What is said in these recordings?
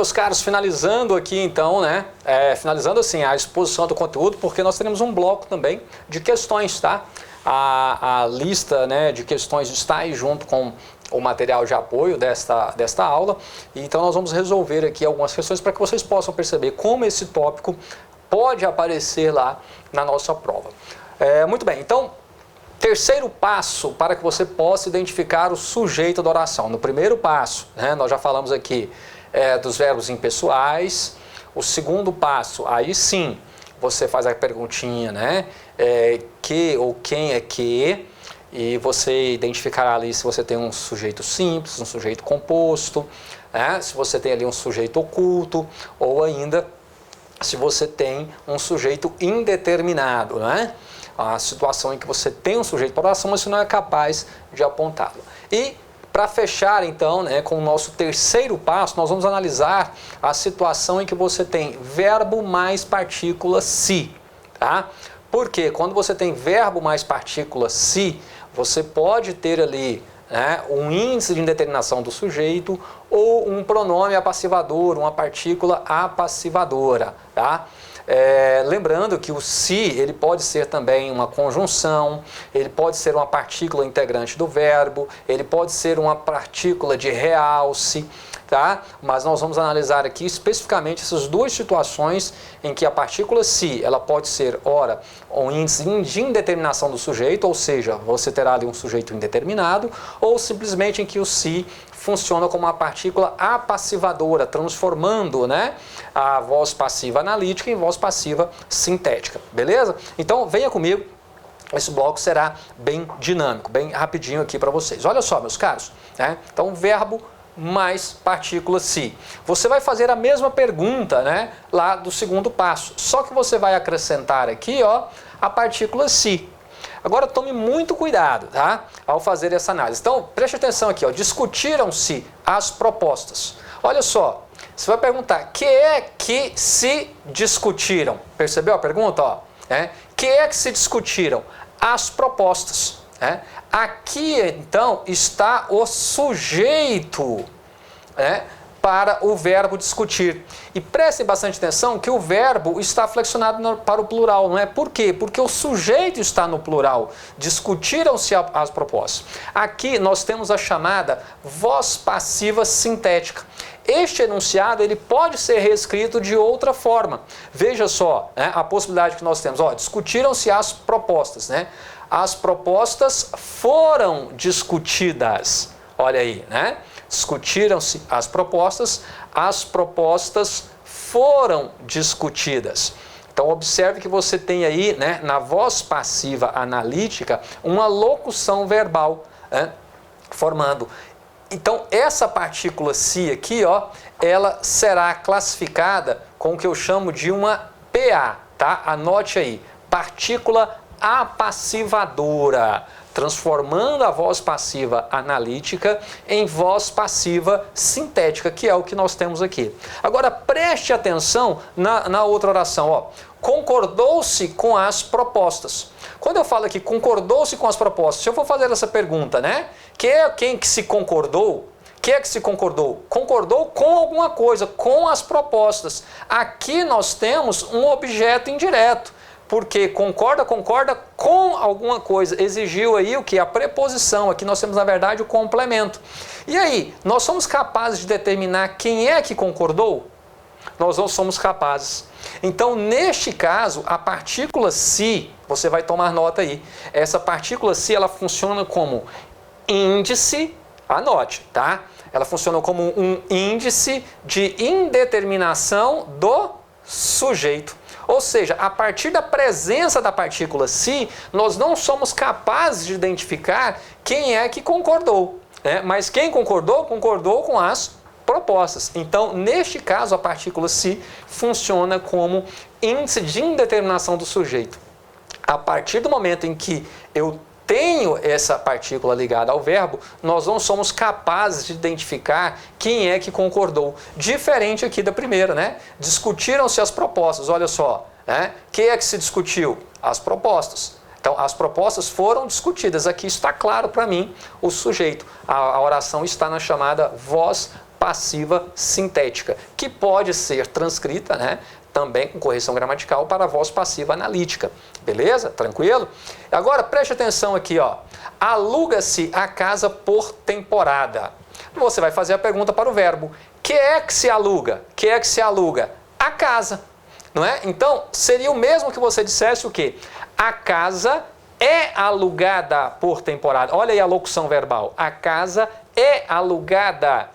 meus caros, finalizando aqui então, né? Finalizando assim a exposição do conteúdo, porque nós teremos um bloco também de questões, tá? A lista, né, de questões está aí junto com o material de apoio desta aula. Então nós vamos resolver aqui algumas questões para que vocês possam perceber como esse tópico pode aparecer lá na nossa prova. Muito bem, então, terceiro passo para que você possa identificar o sujeito da oração. No primeiro passo, né, nós já falamos aqui dos verbos impessoais. O segundo passo, aí sim, você faz a perguntinha, né? Que ou quem é que, e você identificará ali se você tem um sujeito simples, um sujeito composto, né? Se você tem ali um sujeito oculto, ou ainda se você tem um sujeito indeterminado, né? A situação em que você tem um sujeito para oração, mas você não é capaz de apontá-lo. E para fechar então, né, com o nosso terceiro passo, nós vamos analisar a situação em que você tem verbo mais partícula se, tá? Porque quando você tem verbo mais partícula se, você pode ter ali, né, um índice de indeterminação do sujeito ou um pronome apassivador, uma partícula apassivadora, tá? Lembrando que o se, ele pode ser também uma conjunção, ele pode ser uma partícula integrante do verbo, ele pode ser uma partícula de realce, tá? Mas nós vamos analisar aqui especificamente essas duas situações em que a partícula se, ela pode ser, ora, um índice de indeterminação do sujeito, ou seja, você terá ali um sujeito indeterminado, ou simplesmente em que o se funciona como uma partícula apassivadora, transformando, né, a voz passiva analítica em voz passiva sintética, beleza? Então venha comigo, esse bloco será bem dinâmico, bem rapidinho aqui para vocês. Olha só, meus caros, né? Então verbo mais partícula se. Você vai fazer a mesma pergunta, né, lá do segundo passo, só que você vai acrescentar aqui, ó, a partícula se. Agora tome muito cuidado, tá, ao fazer essa análise. Então preste atenção aqui, ó, discutiram-se as propostas. Olha só, você vai perguntar, que é que se discutiram? Percebeu a pergunta? Ó, que é que se discutiram? As propostas. Aqui então está o sujeito, para o verbo discutir. E prestem bastante atenção que o verbo está flexionado para o plural, não é? Por quê? Porque o sujeito está no plural. Discutiram-se as propostas. Aqui nós temos a chamada voz passiva sintética. Este enunciado ele pode ser reescrito de outra forma. Veja só, a possibilidade que nós temos. Ó, discutiram-se as propostas, né? As propostas foram discutidas. Olha aí, né? Discutiram-se as propostas foram discutidas. Então observe que você tem aí, né, na voz passiva analítica, uma locução verbal, formando. Então essa partícula se aqui, ó, ela será classificada com o que eu chamo de uma PA, tá? Anote aí, partícula apassivadora, transformando a voz passiva analítica em voz passiva sintética, que é o que nós temos aqui. Agora preste atenção na outra oração, ó. Concordou-se com as propostas. Quando eu falo aqui concordou-se com as propostas, se eu for fazer essa pergunta, né? Quem que se concordou? Quem é que se concordou? Concordou com alguma coisa, com as propostas. Aqui nós temos um objeto indireto. Porque concorda com alguma coisa, exigiu aí o que? A preposição, aqui nós temos na verdade o complemento. E aí, nós somos capazes de determinar quem é que concordou? Nós não somos capazes. Então, neste caso, a partícula se, você vai tomar nota aí, essa partícula se, ela funciona como índice, anote, tá? Ela funciona como um índice de indeterminação do sujeito. Ou seja, a partir da presença da partícula se, nós não somos capazes de identificar quem é que concordou. Mas quem concordou, concordou com as propostas. Então, neste caso, a partícula se funciona como índice de indeterminação do sujeito. A partir do momento em que eu tenho essa partícula ligada ao verbo, nós não somos capazes de identificar quem é que concordou. Diferente aqui da primeira, né? Discutiram-se as propostas, olha só, né? Quem é que se discutiu? As propostas. Então, as propostas foram discutidas. Aqui está claro para mim o sujeito. A oração está na chamada voz passiva sintética, que pode ser transcrita, né, também com correção gramatical para a voz passiva analítica. Beleza? Tranquilo? Agora preste atenção aqui, ó. Aluga-se a casa por temporada. Você vai fazer a pergunta para o verbo. Que é que se aluga? Que é que se aluga? A casa. Não é? Então, seria o mesmo que você dissesse o quê? A casa é alugada por temporada. Olha aí a locução verbal. A casa é alugada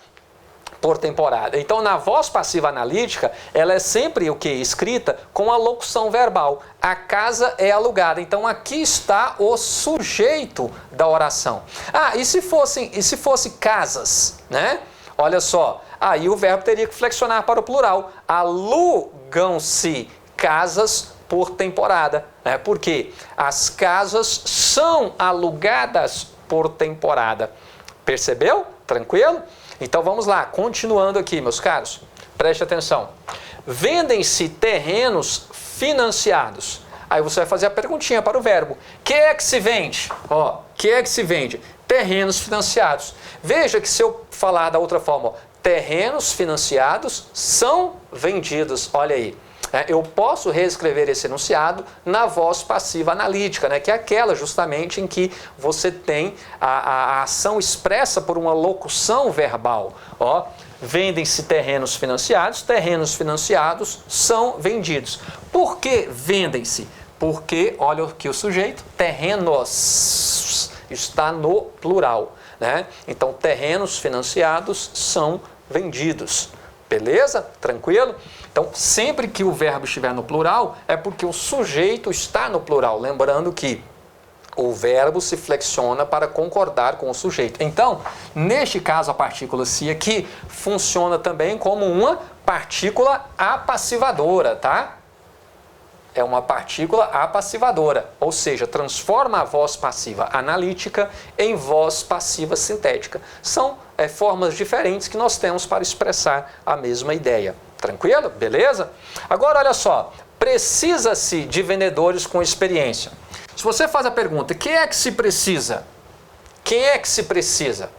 por temporada. Então, na voz passiva analítica, ela é sempre o que? Escrita com a locução verbal. A casa é alugada. Então, aqui está o sujeito da oração. Ah, e se fosse casas, né? Olha só, aí o verbo teria que flexionar para o plural. Alugam-se casas por temporada, né? Porque as casas são alugadas por temporada. Percebeu? Tranquilo? Então vamos lá, continuando aqui, meus caros. Preste atenção. Vendem-se terrenos financiados. Aí você vai fazer a perguntinha para o verbo. Que é que se vende? Ó, que é que se vende? Terrenos financiados. Veja que se eu falar da outra forma, ó, terrenos financiados são vendidos. Olha aí. Eu posso reescrever esse enunciado na voz passiva analítica, né, que é aquela justamente em que você tem a ação expressa por uma locução verbal. Ó, vendem-se terrenos financiados são vendidos. Por que vendem-se? Porque, olha aqui o sujeito, terrenos está no plural, né? Então, terrenos financiados são vendidos. Beleza? Tranquilo? Então, sempre que o verbo estiver no plural, é porque o sujeito está no plural. Lembrando que o verbo se flexiona para concordar com o sujeito. Então, neste caso, a partícula se aqui funciona também como uma partícula apassivadora, tá? É uma partícula apassivadora, ou seja, transforma a voz passiva analítica em voz passiva sintética. São formas diferentes que nós temos para expressar a mesma ideia. Tranquilo? Beleza? Agora, olha só. Precisa-se de vendedores com experiência. Se você faz a pergunta, quem é que se precisa? Quem é que se precisa?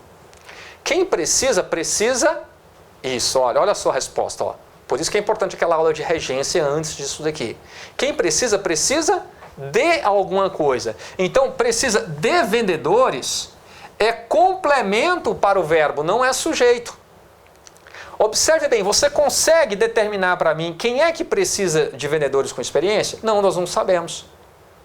Quem precisa, precisa... Isso, olha só a resposta, ó. Por isso que é importante aquela aula de regência antes disso daqui. Quem precisa, precisa de alguma coisa. Então, precisa de vendedores é complemento para o verbo, não é sujeito. Observe bem, você consegue determinar para mim quem é que precisa de vendedores com experiência? Não, nós não sabemos.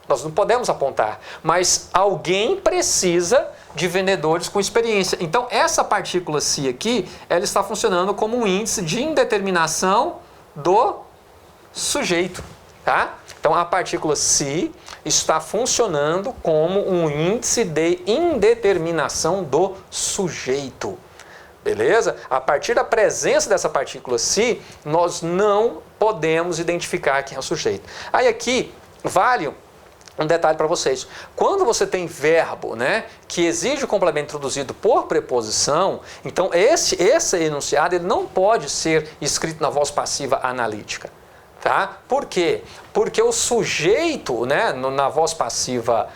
Nós não podemos apontar. Mas alguém precisa de vendedores com experiência. Então, essa partícula se aqui, ela está funcionando como um índice de indeterminação do sujeito, tá? Então, a partícula se está funcionando como um índice de indeterminação do sujeito. Beleza? A partir da presença dessa partícula se, nós não podemos identificar quem é o sujeito. Aí aqui, vale um detalhe para vocês. Quando você tem verbo, né, que exige o complemento introduzido por preposição, então esse enunciado ele não pode ser escrito na voz passiva analítica. Tá? Por quê? Porque o sujeito, né, na voz passiva,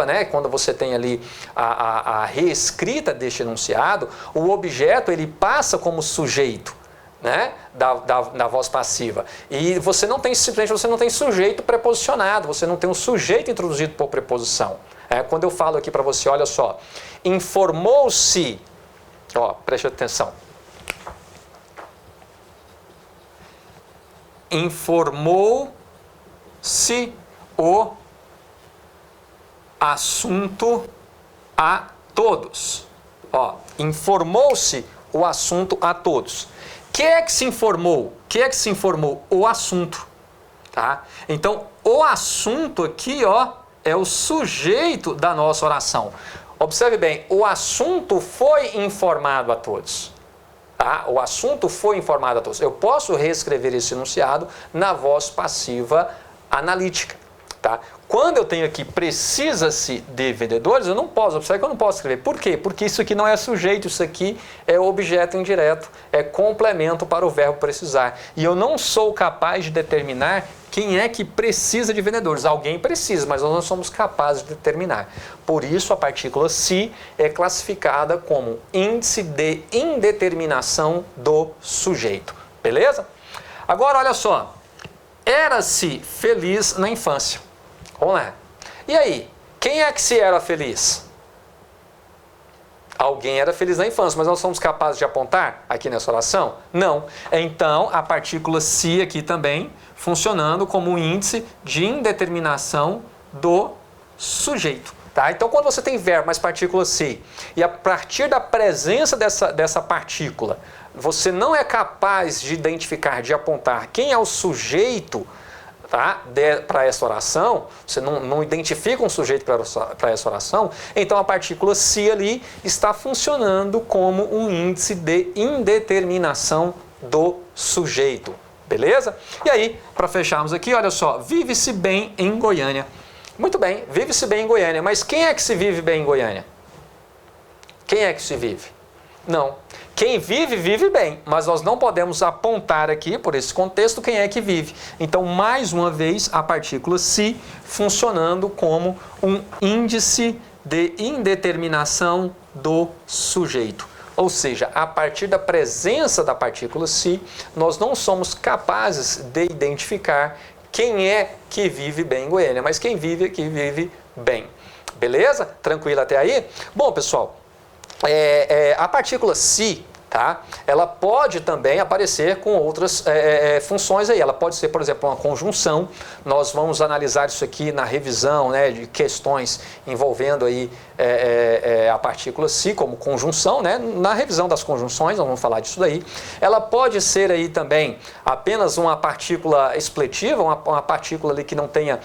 né, quando você tem ali a reescrita deste enunciado, o objeto ele passa como sujeito, né, da voz passiva. E você não tem, simplesmente você não tem sujeito preposicionado, você não tem um sujeito introduzido por preposição. Quando eu falo aqui para você, olha só, informou-se, ó, preste atenção. Informou-se o assunto a todos. Ó, informou-se o assunto a todos. Que é que se informou? Que é que se informou? O assunto. Tá? Então, o assunto aqui, ó, é o sujeito da nossa oração. Observe bem, o assunto foi informado a todos. Tá? O assunto foi informado a todos. Eu posso reescrever esse enunciado na voz passiva analítica. Tá? Quando eu tenho aqui precisa-se de vendedores, eu não posso, observe que eu não posso escrever. Por quê? Porque isso aqui não é sujeito, isso aqui é objeto indireto, é complemento para o verbo precisar. E eu não sou capaz de determinar quem é que precisa de vendedores. Alguém precisa, mas nós não somos capazes de determinar. Por isso, a partícula se é classificada como índice de indeterminação do sujeito. Beleza? Agora, olha só. Era-se feliz na infância. Vamos lá. E aí, quem é que se era feliz? Alguém era feliz na infância, mas nós somos capazes de apontar aqui nessa oração? Não. Então, a partícula se aqui também funcionando como um índice de indeterminação do sujeito. Tá? Então, quando você tem verbo mais partícula se, e a partir da presença dessa partícula, você não é capaz de identificar, de apontar quem é o sujeito, tá, para essa oração, você não identifica um sujeito para essa oração, então a partícula se ali está funcionando como um índice de indeterminação do sujeito. Beleza? E aí, para fecharmos aqui, olha só, vive-se bem em Goiânia. Muito bem, vive-se bem em Goiânia, mas quem é que se vive bem em Goiânia? Quem é que se vive? Não. Quem vive, vive bem, mas nós não podemos apontar aqui, por esse contexto, quem é que vive. Então, mais uma vez, a partícula se funcionando como um índice de indeterminação do sujeito. Ou seja, a partir da presença da partícula se, nós não somos capazes de identificar quem é que vive bem em Goiânia, mas quem vive aqui vive bem. Beleza? Tranquilo até aí? Bom, pessoal, a partícula se, tá? Ela pode também aparecer com outras funções aí. Ela pode ser, por exemplo, uma conjunção. Nós vamos analisar isso aqui na revisão, né, de questões envolvendo aí a partícula se como conjunção, né? Na revisão das conjunções, nós vamos falar disso daí. Ela pode ser aí também apenas uma partícula expletiva, uma partícula ali que não tenha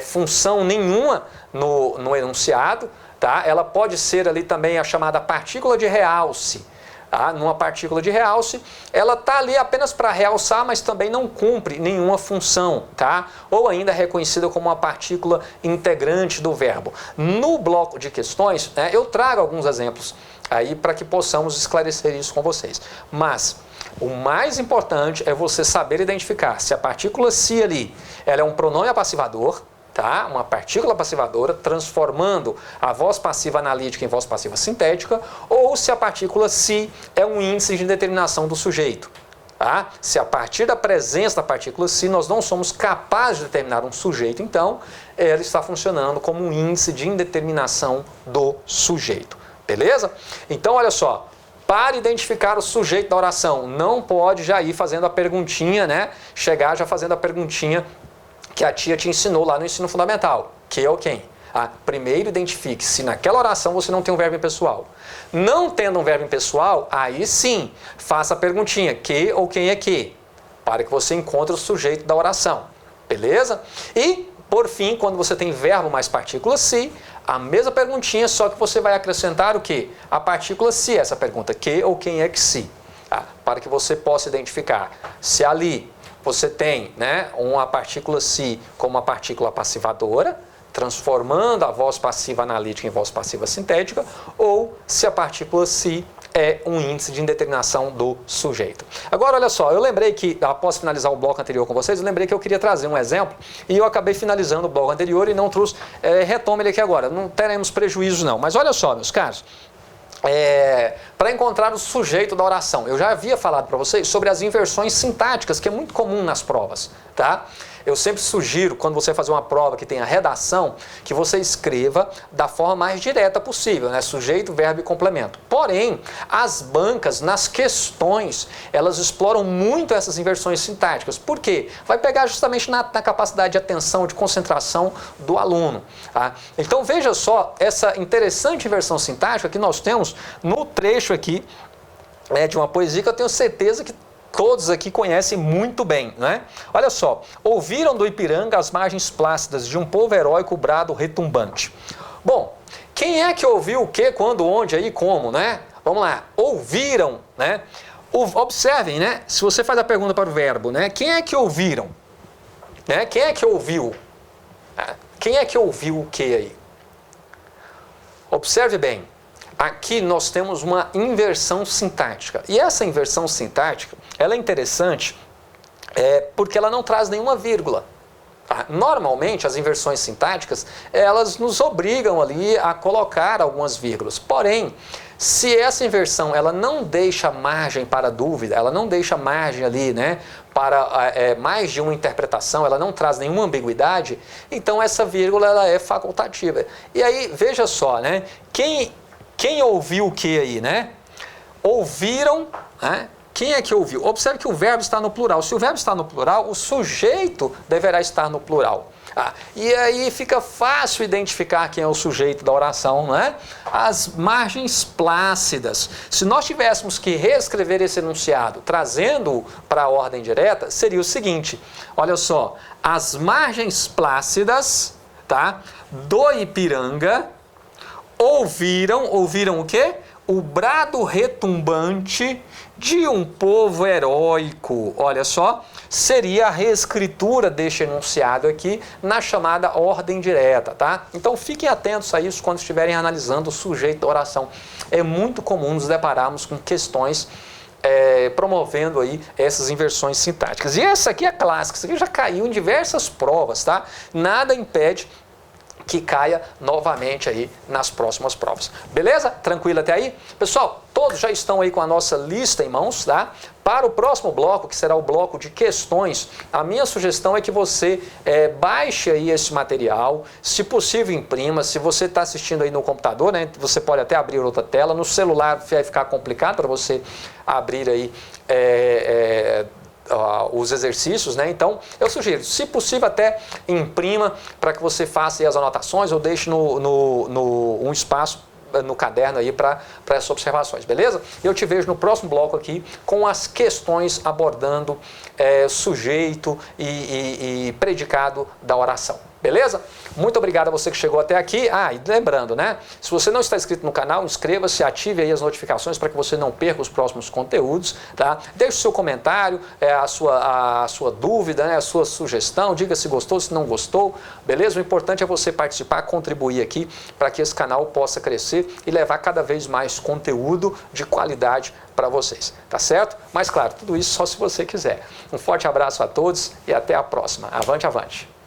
função nenhuma no enunciado, tá? Ela pode ser ali também a chamada partícula de realce. Tá? Numa partícula de realce, ela está ali apenas para realçar, mas também não cumpre nenhuma função, tá? Ou ainda reconhecida como uma partícula integrante do verbo. No bloco de questões, eu trago alguns exemplos aí para que possamos esclarecer isso com vocês. Mas o mais importante é você saber identificar se a partícula se ali, ela é um pronome apassivador, tá? Uma partícula passivadora transformando a voz passiva analítica em voz passiva sintética, ou se a partícula se é um índice de determinação do sujeito. Tá? Se a partir da presença da partícula se nós não somos capazes de determinar um sujeito, então ela está funcionando como um índice de indeterminação do sujeito. Beleza? Então olha só, para identificar o sujeito da oração, não pode já ir fazendo a perguntinha, né? Chegar já fazendo a perguntinha que a tia te ensinou lá no ensino fundamental, que é o quem? Primeiro identifique se naquela oração você não tem um verbo impessoal. Não tendo um verbo impessoal, aí sim, faça a perguntinha, que ou quem é que? Para que você encontre o sujeito da oração. Beleza? E, por fim, quando você tem verbo mais partícula se, a mesma perguntinha, só que você vai acrescentar o quê? A partícula se, essa pergunta, que ou quem é que se? Para que você possa identificar se ali você tem, né, uma partícula se como uma partícula passivadora, transformando a voz passiva analítica em voz passiva sintética, ou se a partícula se é um índice de indeterminação do sujeito. Agora, olha só, eu lembrei que, após finalizar o bloco anterior com vocês, eu lembrei que eu queria trazer um exemplo, e eu acabei finalizando o bloco anterior e não trouxe, retomo ele aqui agora, não teremos prejuízo não. Mas olha só, meus caros, para encontrar o sujeito da oração. Eu já havia falado para vocês sobre as inversões sintáticas, que é muito comum nas provas, tá? Eu sempre sugiro, quando você fazer uma prova que tenha redação, que você escreva da forma mais direta possível, né? Sujeito, verbo e complemento. Porém, as bancas, nas questões, elas exploram muito essas inversões sintáticas. Por quê? Vai pegar justamente na capacidade de atenção, de concentração do aluno. Tá? Então, veja só essa interessante inversão sintática que nós temos no trecho aqui de uma poesia que eu tenho certeza que todos aqui conhecem muito bem, né? Olha só, ouviram do Ipiranga as margens plácidas de um povo heróico brado retumbante. Bom, quem é que ouviu o que, quando, onde, aí, como, né? Vamos lá, ouviram, né? Observem, né? Se você faz a pergunta para o verbo, né? Quem é que ouviram? Né? Quem é que ouviu? Quem é que ouviu o que aí? Observe bem, aqui nós temos uma inversão sintática. E essa inversão sintática, ela é interessante porque ela não traz nenhuma vírgula. Normalmente, as inversões sintáticas, elas nos obrigam ali a colocar algumas vírgulas. Porém, se essa inversão ela não deixa margem para dúvida, ela não deixa margem ali, né, para mais de uma interpretação, ela não traz nenhuma ambiguidade, então essa vírgula ela é facultativa. E aí, veja só, né, quem ouviu o que aí, né? Ouviram, né? Quem é que ouviu? Observe que o verbo está no plural. Se o verbo está no plural, o sujeito deverá estar no plural. E aí fica fácil identificar quem é o sujeito da oração, não é? As margens plácidas. Se nós tivéssemos que reescrever esse enunciado, trazendo para a ordem direta, seria o seguinte, olha só, as margens plácidas, tá, do Ipiranga ouviram o quê? O brado retumbante de um povo heróico. Olha só, seria a reescritura deste enunciado aqui na chamada ordem direta, tá? Então fiquem atentos a isso quando estiverem analisando o sujeito da oração. É muito comum nos depararmos com questões promovendo aí essas inversões sintáticas. E essa aqui é clássica, isso aqui já caiu em diversas provas, tá? Nada impede que caia novamente aí nas próximas provas. Beleza? Tranquilo até aí? Pessoal, todos já estão aí com a nossa lista em mãos, tá? Para o próximo bloco, que será o bloco de questões, a minha sugestão é que você baixe aí esse material, se possível imprima, se você está assistindo aí no computador, né? Você pode até abrir outra tela, no celular vai ficar complicado para você abrir aí os exercícios, né? Então, eu sugiro, se possível, até imprima para que você faça aí as anotações ou deixe um espaço no caderno aí para essas observações, beleza? Eu te vejo no próximo bloco aqui com as questões abordando sujeito e predicado da oração. Beleza? Muito obrigado a você que chegou até aqui. E lembrando, né? Se você não está inscrito no canal, inscreva-se, ative aí as notificações para que você não perca os próximos conteúdos, tá? Deixe o seu comentário, a sua dúvida, né? A sua sugestão, diga se gostou, se não gostou, beleza? O importante é você participar, contribuir aqui para que esse canal possa crescer e levar cada vez mais conteúdo de qualidade para vocês, tá certo? Mas claro, tudo isso só se você quiser. Um forte abraço a todos e até a próxima. Avante, avante!